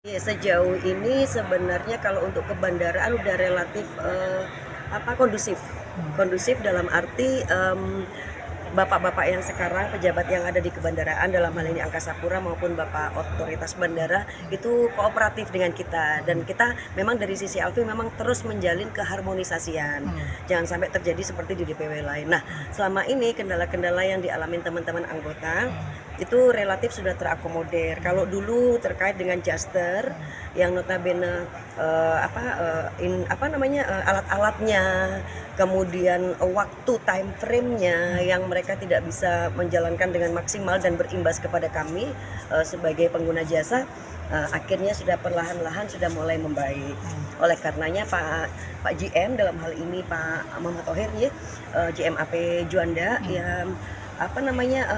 Ya, sejauh ini sebenarnya kalau untuk ke bandaraan udah relatif, kondusif. Kondusif dalam arti, bapak-bapak yang sekarang pejabat yang ada di kebandaraan dalam hal ini Angkasa Pura maupun bapak otoritas bandara itu kooperatif dengan kita, dan kita memang dari sisi Alfi memang terus menjalin keharmonisasian. Jangan sampai terjadi seperti di DPW lain. Nah, selama ini kendala-kendala yang dialami teman-teman anggota itu relatif sudah terakomodir. Kalau dulu terkait dengan Jaster yang notabene alat-alatnya, kemudian waktu time frame-nya yang mereka tidak bisa menjalankan dengan maksimal dan berimbas kepada kami sebagai pengguna jasa, akhirnya sudah perlahan-lahan sudah mulai membaik. Oleh karenanya Pak GM dalam hal ini Pak Muhammad Thohir ya, GM AP Juanda yang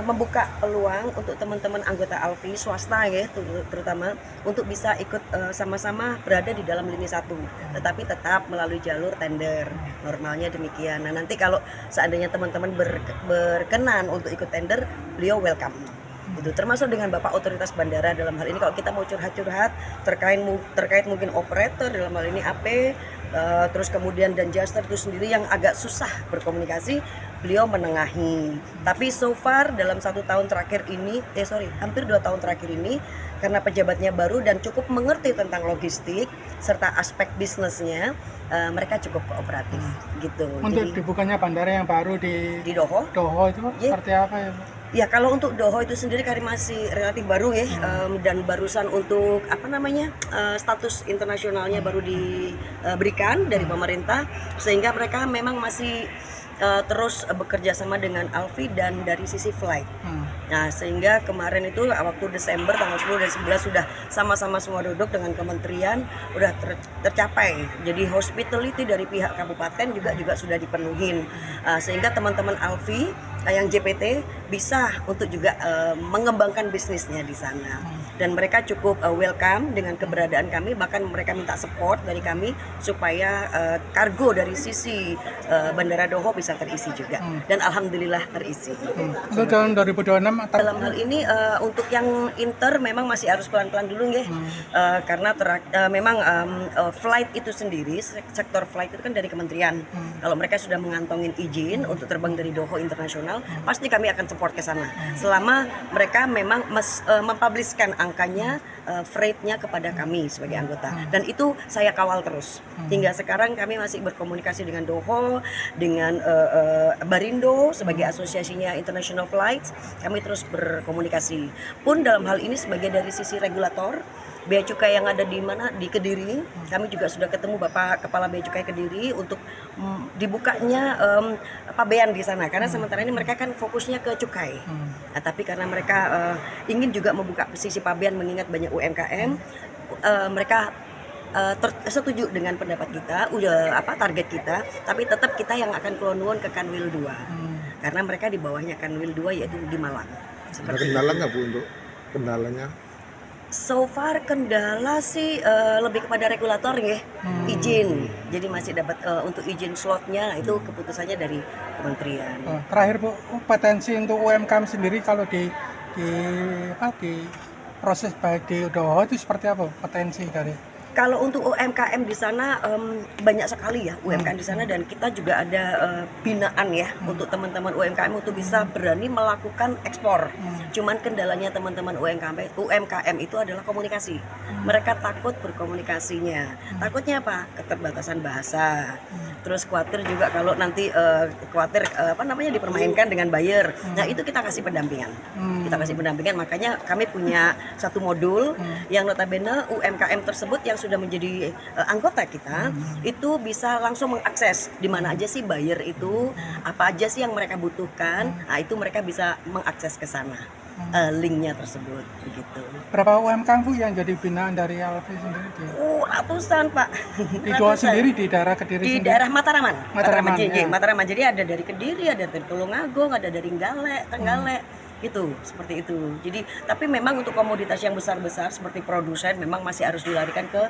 membuka peluang untuk teman-teman anggota Alfi swasta ya terutama untuk bisa ikut sama-sama berada di dalam lini satu, tetapi tetap melalui jalur tender, normalnya demikian. Nah, nanti kalau seandainya teman-teman berkenan untuk ikut tender, beliau welcome itu, termasuk dengan Bapak Otoritas Bandara. Dalam hal ini kalau kita mau curhat-curhat terkait mungkin operator dalam hal ini AP, terus kemudian dan Jaster itu sendiri yang agak susah berkomunikasi, beliau menengahi. Tapi so far dalam hampir 2 tahun terakhir ini, karena pejabatnya baru dan cukup mengerti tentang logistik serta aspek bisnisnya, mereka cukup kooperatif gitu. Untuk dibukanya bandara yang baru di Doho itu seperti apa ya, Bu? Ya, kalau untuk Doho itu sendiri karena masih relatif baru ya, dan barusan untuk status internasionalnya baru diberikan dari pemerintah, sehingga mereka memang masih terus bekerja sama dengan Alfi dan dari sisi flight. Nah, sehingga kemarin itu waktu Desember tanggal 10 dan 11 sudah sama-sama semua duduk dengan kementerian, udah tercapai. Jadi hospitality dari pihak kabupaten juga sudah dipenuhin, sehingga teman-teman Alfi yang JPT bisa untuk juga mengembangkan bisnisnya di sana. Dan mereka cukup welcome dengan keberadaan kami, bahkan mereka minta support dari kami supaya kargo dari sisi Bandara Doho bisa terisi juga. Dan alhamdulillah terisi. Untuk tahun 2026 atau dalam hal ini untuk yang inter memang masih harus pelan-pelan dulu ya, karena memang flight itu sendiri, sektor flight itu kan dari kementerian. Kalau mereka sudah mengantongin izin untuk terbang dari Doho internasional, pasti kami akan support ke sana selama mereka memang mempublishkan angkanya, freight-nya kepada kami sebagai anggota, dan itu saya kawal terus. Hingga sekarang kami masih berkomunikasi dengan Doho, dengan Barindo sebagai asosiasinya International Flights, kami terus berkomunikasi. Pun dalam hal ini sebagai dari sisi regulator Bea Cukai yang ada di Kediri, kami juga sudah ketemu Bapak Kepala Bea Cukai Kediri untuk dibukanya pabean di sana, karena sementara ini mereka kan fokusnya ke cukai. Nah, tapi karena mereka ingin juga membuka sisi pabean mengingat banyak UMKM, mereka setuju dengan pendapat kita, target kita, tapi tetap kita yang akan keluar ke Kanwil 2. Karena mereka di bawahnya Kanwil 2 yaitu di Malang. Ada kendala nggak Bu untuk kendalanya? So far kendala sih lebih kepada regulator ya, izin. Jadi masih dapat untuk izin slotnya itu keputusannya dari kementerian. Terakhir Bu, potensi untuk UMKM sendiri kalau di proses baik di Doho itu seperti apa potensi dari? Kalau untuk UMKM di sana banyak sekali ya UMKM di sana, dan kita juga ada binaan ya untuk teman-teman UMKM untuk bisa berani melakukan ekspor. Cuman kendalanya teman-teman UMKM itu adalah komunikasi. Mereka takut berkomunikasinya. Takutnya apa? Keterbatasan bahasa. Terus khawatir juga kalau nanti dipermainkan dengan buyer. Nah, itu kita kasih pendampingan. Kita kasih pendampingan, makanya kami punya satu modul yang notabene UMKM tersebut yang sudah menjadi anggota kita itu bisa langsung mengakses di mana aja sih buyer itu, apa aja sih yang mereka butuhkan. Nah, itu mereka bisa mengakses ke sana linknya tersebut begitu. Berapa UMKM Bu yang jadi binaan dari Alfi sendiri? Ratusan Pak. Di Doho sendiri, di daerah Kediri di sendiri? Daerah Mataraman. Ya. Mataraman. Jadi ada dari Kediri, ada dari Tulungagung, ada dari Trenggalek. Itu seperti itu. Jadi tapi memang untuk komoditas yang besar-besar seperti produsen memang masih harus dilarikan ke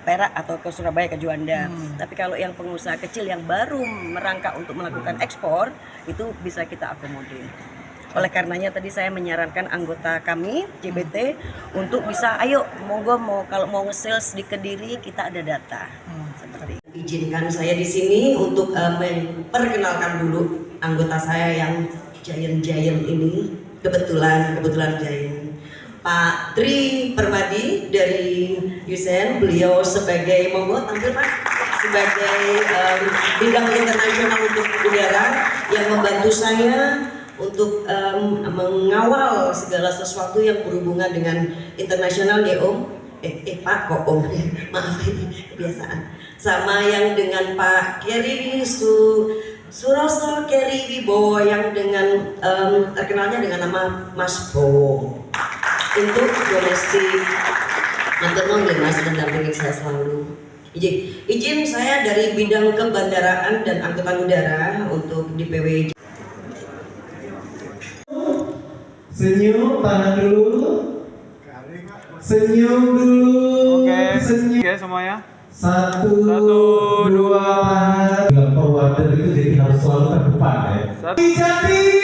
Perak atau ke Surabaya, ke Juanda. Tapi kalau yang pengusaha kecil yang baru merangkak untuk melakukan ekspor itu bisa kita akomodir. Oleh karenanya tadi saya menyarankan anggota kami JBT untuk bisa ayo monggo kalau mau nge-sales di Kediri kita ada data. Seperti itu. Izinkan saya di sini untuk memperkenalkan dulu anggota saya yang giant ini. Kebetulan giant. Pak Tri Permadi dari Yusen, beliau sebagai monggo tampil Pak sebagai bidang internasional untuk udara yang membantu saya untuk mengawal segala sesuatu yang berhubungan dengan internasional ya Om. Pak kok Om, maaf ini kebiasaan. Sama yang dengan Pak Kerry Suroso Kerry Wibowo yang dengan terkenalnya dengan nama Mas Bo. Untuk domestik, nanti Mas mendampingi saya selalu. Izin saya dari bidang kebandaraan dan angkutan udara untuk di PWJ. Senyum, tahan dulu. Senyum dulu. Oke, Senyum. Oke semuanya. Satu, dua. Forwarder itu jadi harus selalu terdepan ya. Satu. Jadi